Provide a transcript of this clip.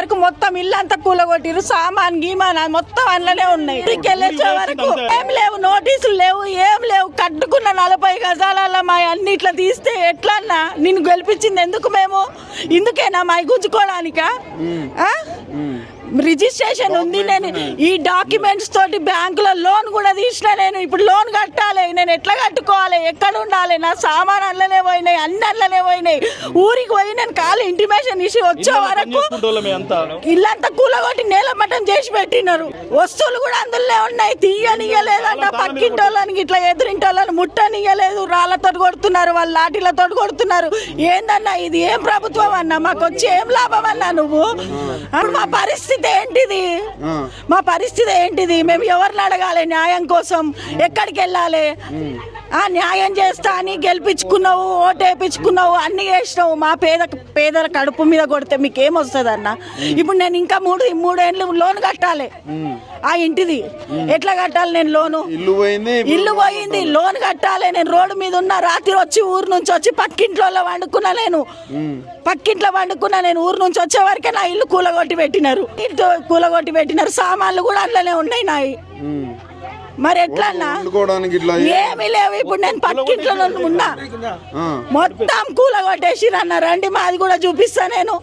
వరకు మొత్తం ఇల్లంతా కూలగొట్టిరు, సామాన్ గీమాన్ మొత్తం అందులోనే ఉన్నాయి. వెళ్ళొచ్చే వరకు ఏం లేవు, నోటీసులు లేవు, ఏం లేవు. కట్టుకున్న 40 గజాల మా అన్ని ఇట్లా తీస్తే ఎట్లన్నా నిన్ను గెలిపించింది ఎందుకు? మేము ఇందుకేనా మా గుంజుకోవడానికా? రిజిస్ట్రేషన్ ఉంది, నేను ఈ డాక్యుమెంట్స్ తోటి బ్యాంకులో లోన్ కూడా తీసిన. నేను ఇప్పుడు లోన్ కట్టాలి, నేను ఎట్లా కట్టుకోవాలి? ఎక్కడ ఉండాలి? నా సామాన్ అందులోనే పోయినాయి, అన్ని అందులోనే పోయినాయి. ఊరికి పోయి నేను కాలు ఇంటిమేషన్ ఇచ్చి వచ్చే వరకు ఇల్లంతా కూలగొట్టి నేలమట్టం చేసి పెట్టినారు. వస్తువులు కూడా అందులో ఉన్నాయి, తీయనియలేదంట. పక్కింటోళ్ళని ఇట్లా ఎదురింటోళ్ళని ముట్టనియలేదు, రాళ్లతో కొడుతున్నారు, వాళ్ళు లాఠీలతో కొడుతున్నారు. ఏందన్నా ఇది? ఏం ప్రభుత్వం అన్నా? మాకు వచ్చి ఏం లాభం అన్నా నువ్వు? అప్పుడు మా పరిస్థితి ఏంటిది? మా పరిస్థితి ఏంటిది? మేము ఎవరిని అడగాలి న్యాయం కోసం? ఎక్కడికి వెళ్ళాలి? న్యాయం చేస్తా అని గెలిపించుకున్నావు, ఓటు వేయించుకున్నావు, అన్ని చేసినావు. మా పేదల కడుపు మీద కొడితే మీకేమొస్తుంది అన్న? ఇప్పుడు నేను ఇంకా 3 ఏళ్ళు లోన్ కట్టాలి ఆ ఇంటిది. ఎట్లా కట్టాలి నేను లోను? ఇల్లు పోయింది, లోన్ కట్టాలి. నేను రోడ్డు మీద ఉన్న, రాత్రి వచ్చి ఊరు నుంచి వచ్చి పక్కింట్లో వండుకున్నా. నేను ఊరు నుంచి వచ్చే వరకే నా ఇల్లు కూలగొట్టి పెట్టినారు, సామాన్లు కూడా అందులోనే ఉన్నాయి నాయి. మరి ఎట్లా ఏమీ లేవు. ఇప్పుడు నేను పక్కింట్లో ఉన్నా, మొత్తం కూలగొట్టేసిరన్న. రండి మాది కూడా చూపిస్తా నేను.